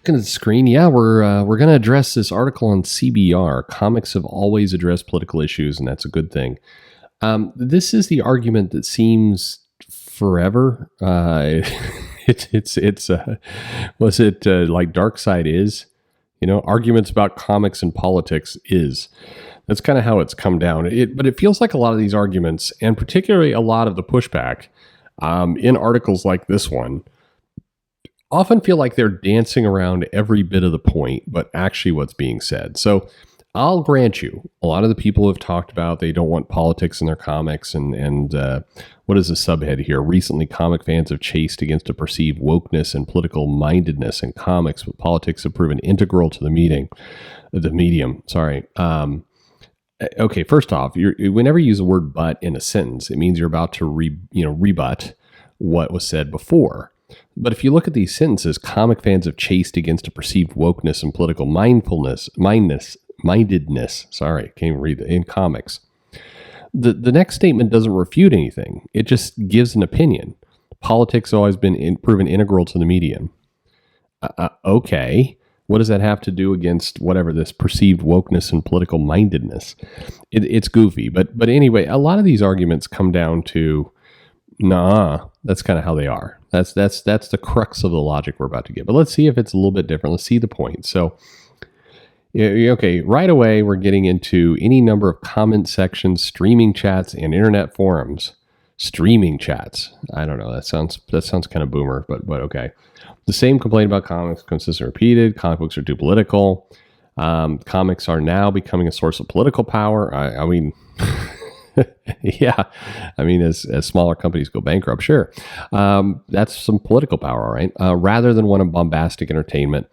Looking at the screen, yeah, we're going to address this article on CBR. Comics have always addressed political issues, and that's a good thing. This is the argument that seems forever. Was it like Dark Side is? Arguments about comics and politics is. That's kind of how it's come down. But it feels like a lot of these arguments, and particularly a lot of the pushback in articles like this one, often feel like they're dancing around every bit of the point, but actually what's being said. So I'll grant you, a lot of the people have talked about they don't want politics in their comics, and what is the subhead here? Recently, comic fans have chased against a perceived wokeness and political mindedness in comics, but politics have proven integral to the medium. Sorry. Okay, first off, whenever you use the word "but" in a sentence, it means you're about to rebut what was said before. But if you look at these sentences, comic fans have chased against a perceived wokeness and political mindedness. Sorry, can't even read it, in comics. The next statement doesn't refute anything. It just gives an opinion. Politics has always been proven integral to the medium. Okay. What does that have to do against whatever this perceived wokeness and political mindedness? It's goofy. But anyway, a lot of these arguments come down to, nah, that's kind of how they are. That's the crux of the logic we're about to get. But let's see if it's a little bit different. Let's see the point. So, okay, right away, we're getting into any number of comment sections, streaming chats, and internet forums. Streaming chats. I don't know. That sounds kind of boomer, but okay. The same complaint about comics consistently repeated. Comic books are too political. Comics are now becoming a source of political power. I mean, yeah. I mean, as smaller companies go bankrupt, sure. That's some political power, right? Rather than one of bombastic entertainment.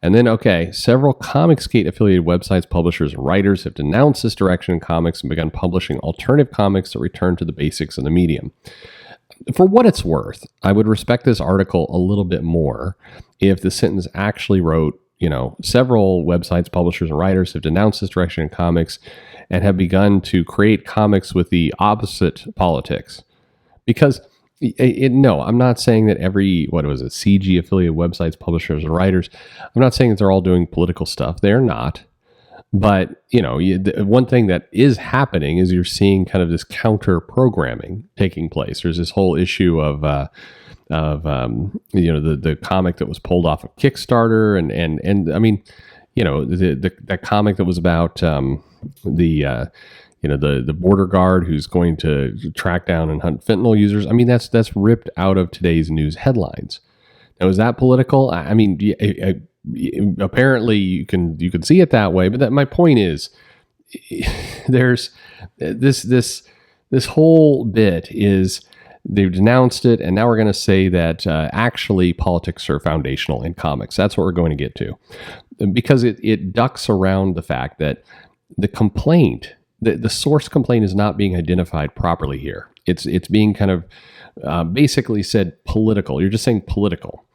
And then, okay, several Comicsgate-affiliated websites, publishers, and writers have denounced this direction in comics and begun publishing alternative comics that return to the basics of the medium. For what it's worth, I would respect this article a little bit more if the sentence actually wrote, several websites, publishers, and writers have denounced this direction in comics and have begun to create comics with the opposite politics. Because, no, I'm not saying that every, CG affiliate websites, publishers, and writers, I'm not saying that they're all doing political stuff. They're not. But, one thing that is happening is you're seeing kind of this counter programming taking place. There's this whole issue of the comic that was pulled off of Kickstarter. And I mean, that comic that was about the border guard who's going to track down and hunt fentanyl users. I mean, that's ripped out of today's news headlines. Now, is that political? I mean, apparently you can see it that way, but my point is, there's this whole bit is they've denounced it, and now we're going to say that actually politics are foundational in comics. That's what we're going to get to, because it ducks around the fact that the complaint, the source complaint, is not being identified properly here. It's being kind of basically said political. You're just saying political.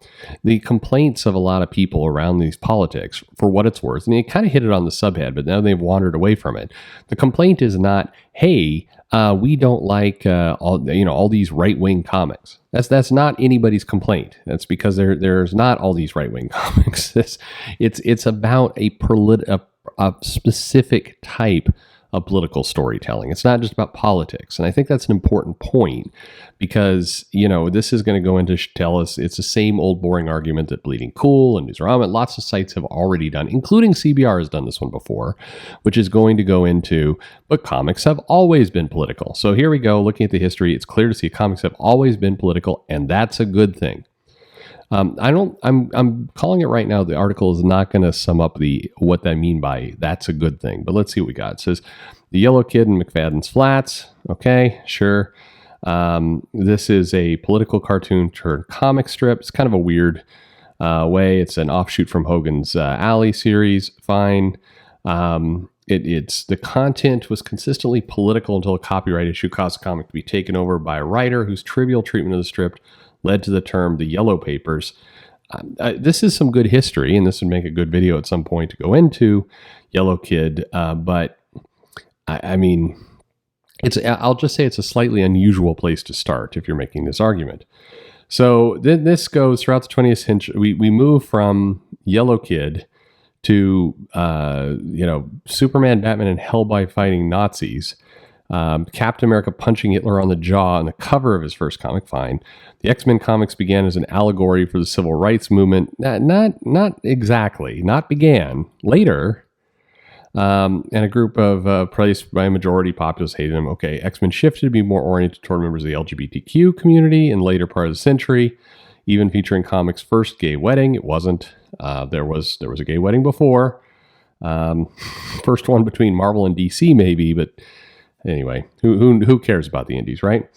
The complaints of a lot of people around these politics, for what it's worth, and they kind of hit it on the subhead, but now they've wandered away from it. The complaint is not, hey, we don't like all these right-wing comics. That's not anybody's complaint. That's because there's not all these right-wing comics. It's about a specific type of political storytelling. It's not just about politics. And I think that's an important point because, this is going to go into tell us it's the same old boring argument that Bleeding Cool and Newsarama, lots of sites have already done, including CBR has done this one before, which is going to go into, but comics have always been political. So here we go, looking at the history, it's clear to see comics have always been political, and that's a good thing. I'm calling it right now. The article is not going to sum up what I mean by that's a good thing, but let's see what we got. It says the Yellow Kid in McFadden's Flats. Okay, sure. This is a political cartoon turned comic strip. It's kind of a weird way. It's an offshoot from Hogan's Alley series. Fine. It's the content was consistently political until a copyright issue caused the comic to be taken over by a writer whose trivial treatment of the strip led to the term the Yellow Papers. This is some good history, and this would make a good video at some point to go into Yellow Kid. But I mean, I'll just say it's a slightly unusual place to start if you're making this argument. So then this goes throughout the 20th century. We move from, Yellow Kid to Superman, Batman, and Hellboy fighting Nazis. Captain America punching Hitler on the jaw on the cover of his first comic. Fine. The X-Men comics began as an allegory for the civil rights movement. Not exactly. Not began. Later, and a group of praised by a majority populace hated him. Okay, X-Men shifted to be more oriented toward members of the LGBTQ community in later part of the century, even featuring comics' first gay wedding. It wasn't. There was a gay wedding before. First one between Marvel and DC, maybe, but anyway, who cares about the indies, right?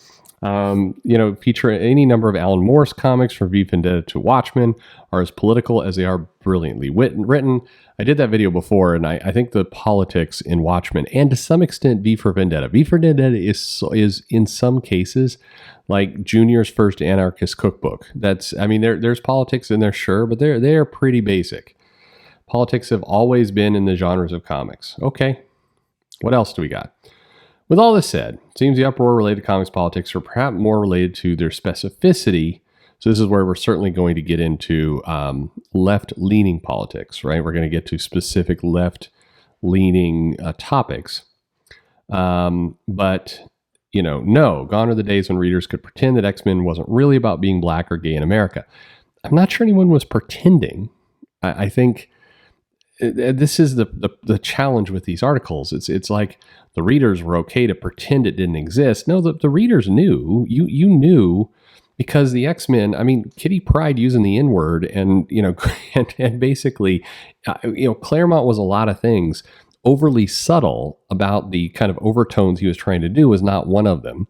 Feature any number of Alan Moore's comics from V Vendetta to Watchmen are as political as they are brilliantly written. I did that video before, and I think the politics in Watchmen, and to some extent V for Vendetta is in some cases like Junior's first anarchist cookbook. There's politics in there, sure, but they're pretty basic. Politics have always been in the genres of comics. Okay, what else do we got? With all this said, it seems the uproar related to comics politics are perhaps more related to their specificity. So this is where we're certainly going to get into left-leaning politics, right? We're going to get to specific left-leaning topics. But, no, gone are the days when readers could pretend that X-Men wasn't really about being black or gay in America. I'm not sure anyone was pretending. I think this is the challenge with these articles. It's like the readers were okay to pretend it didn't exist. No, the readers knew. You knew, because the X-Men, Kitty Pryde using the N-word and basically, Claremont was a lot of things. Overly subtle about the kind of overtones he was trying to do was not one of them.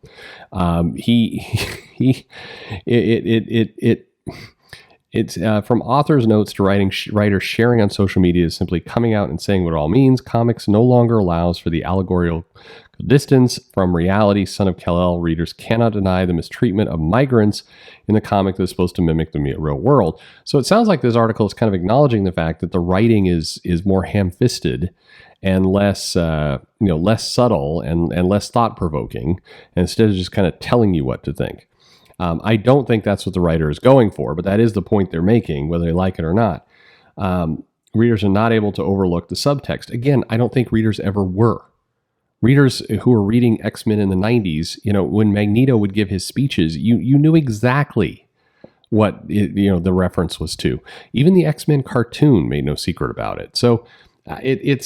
It's from author's notes to writers sharing on social media is simply coming out and saying what it all means. Comics no longer allows for the allegorical distance from reality. Son of Kal-El readers cannot deny the mistreatment of migrants in the comic that's supposed to mimic the real world. So it sounds like this article is kind of acknowledging the fact that the writing is more ham-fisted and less subtle and less thought-provoking, and instead of just kind of telling you what to think. I don't think that's what the writer is going for, but that is the point they're making, whether they like it or not. Readers are not able to overlook the subtext. Again, I don't think readers ever were. Readers who were reading X-Men in the 90s, when Magneto would give his speeches, you knew exactly what the reference was to. Even the X-Men cartoon made no secret about it. So it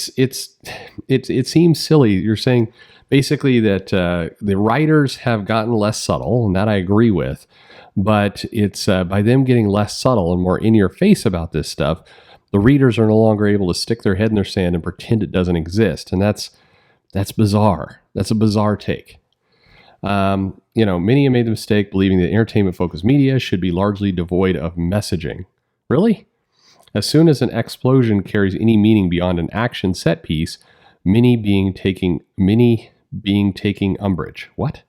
seems silly. You're saying basically that the writers have gotten less subtle, and that I agree with. But it's by them getting less subtle and more in your face about this stuff, the readers are no longer able to stick their head in their sand and pretend it doesn't exist, and that's bizarre. That's a bizarre take. Many have made the mistake believing that entertainment-focused media should be largely devoid of messaging. Really? As soon as an explosion carries any meaning beyond an action set piece, many being taking umbrage. What?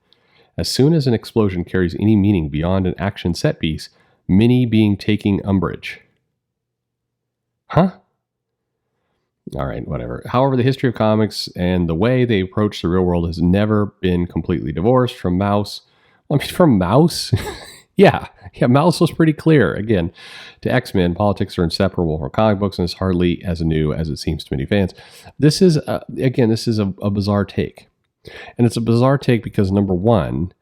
As soon as an explosion carries any meaning beyond an action set piece, many being taking umbrage. Huh? All right, whatever. However, the history of comics and the way they approach the real world has never been completely divorced from Mouse. From Mouse? Yeah, Mouse was pretty clear. Again, to X-Men, politics are inseparable from comic books, and it's hardly as new as it seems to many fans. This is a bizarre take. And it's a bizarre take because, number one,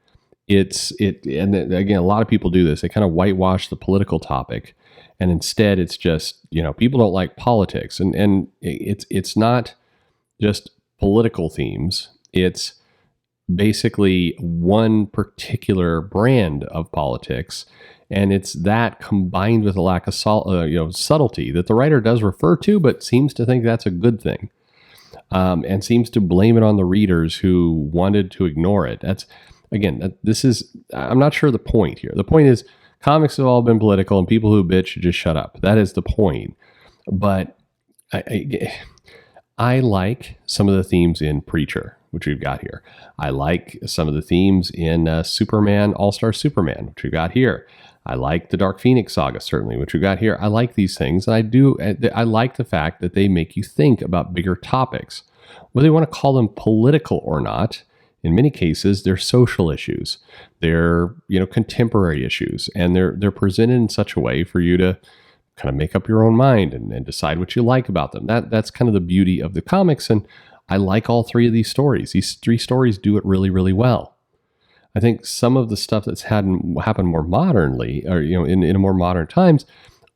and again, a lot of people do this. They kind of whitewash the political topic, and instead it's just, people don't like politics. And it's not just political themes. It's basically one particular brand of politics, and it's that combined with a lack of subtlety that the writer does refer to, but seems to think that's a good thing, and seems to blame it on the readers who wanted to ignore it. I'm not sure the point here. The point is, comics have all been political, and people who bitch should just shut up. That is the point. But I like some of the themes in Preacher, which we've got here. I like some of the themes in Superman, All-Star Superman, which we've got here. I like the Dark Phoenix saga, certainly, which we've got here. I like these things. And I like the fact that they make you think about bigger topics. Whether you want to call them political or not, in many cases, they're social issues. They're, contemporary issues. And they're presented in such a way for you to kind of make up your own mind and decide what you like about them. That's kind of the beauty of the comics. And I like all three of these stories. These three stories do it really, really well. I think some of the stuff that's happened more modernly, or in a more modern times,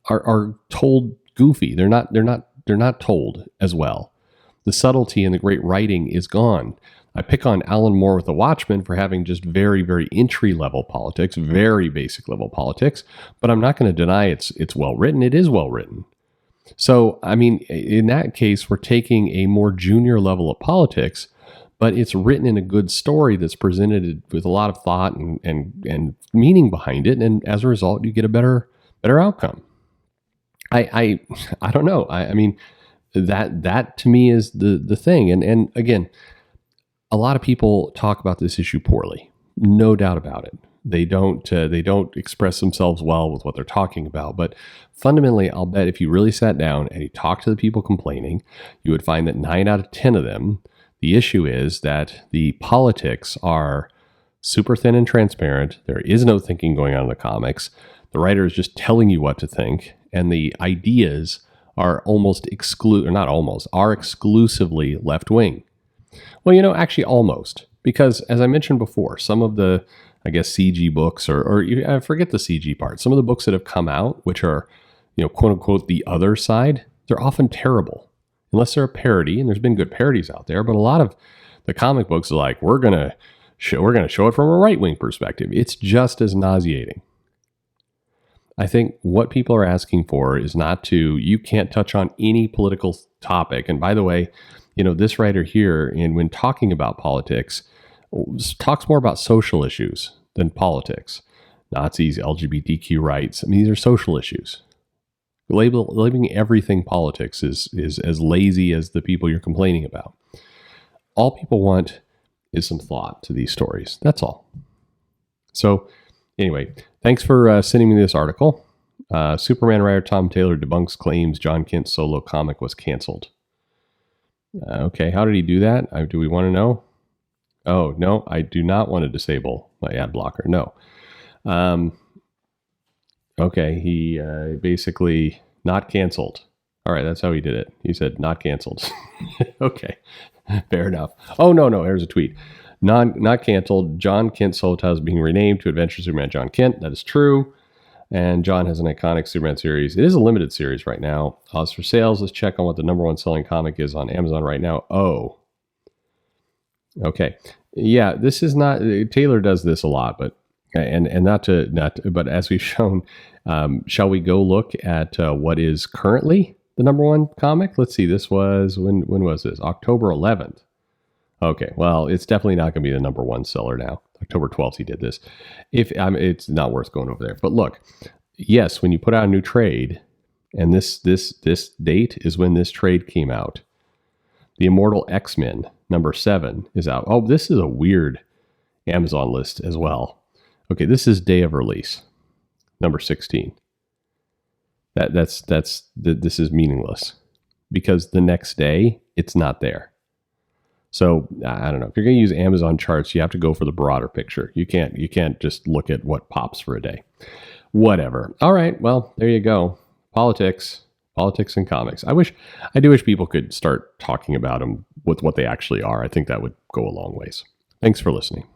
are told goofy. They're not told as well. The subtlety and the great writing is gone. I pick on Alan Moore with The Watchmen for having just very, very entry-level politics, very basic level politics, but I'm not going to deny it's well written. It is well written. So, I mean, in that case, we're taking a more junior level of politics, but it's written in a good story that's presented with a lot of thought and meaning behind it, and as a result, you get a better outcome. I don't know. I mean, that to me is the thing. And again, a lot of people talk about this issue poorly, no doubt about it. They don't express themselves well with what they're talking about. But fundamentally, I'll bet if you really sat down and you talked to the people complaining, you would find that 9 out of 10 of them, the issue is that the politics are super thin and transparent. There is no thinking going on in the comics. The writer is just telling you what to think, and the ideas are are exclusively left wing. Well, actually almost, because as I mentioned before, some of the, I guess, CG books or I forget the CG part, some of the books that have come out, which are, quote unquote, the other side, they're often terrible, unless they're a parody, and there's been good parodies out there, but a lot of the comic books are like, we're going to show it from a right-wing perspective. It's just as nauseating. I think what people are asking for is you can't touch on any political topic. And by the way, this writer here, when talking about politics, talks more about social issues than politics. Nazis, LGBTQ rights. I mean, these are social issues. Labeling everything politics is as lazy as the people you're complaining about. All people want is some thought to these stories. That's all. So anyway, thanks for sending me this article. Superman writer Tom Taylor debunks claims John Kent's solo comic was canceled. Okay, how did he do that? Do we want to know? Oh, no, I do not want to disable my ad blocker. No. Okay, he basically not canceled. All right, that's how he did it. He said not canceled. Okay, fair enough. Oh, no, here's a tweet. Not canceled. John Kent solo title is being renamed to Adventure Superman John Kent. That is true. And John has an iconic Superman series. It is a limited series right now. As for sales, let's check on what the number one selling comic is on Amazon right now. Oh. Okay. Yeah, this is not, Taylor does this a lot, but but as we've shown, shall we go look at what is currently the number one comic? Let's see. This was, when was this? October 11th. Okay, well, it's definitely not going to be the number one seller now. October 12th, he did this. It's not worth going over there. But look, yes, when you put out a new trade, and this date is when this trade came out, the Immortal X-Men number 7 is out. Oh, this is a weird Amazon list as well. Okay, this is day of release, number 16. This is meaningless because the next day it's not there. So I don't know. If you're going to use Amazon charts, you have to go for the broader picture. You can't just look at what pops for a day. Whatever. All right. Well, there you go. Politics and comics. I do wish people could start talking about them with what they actually are. I think that would go a long ways. Thanks for listening.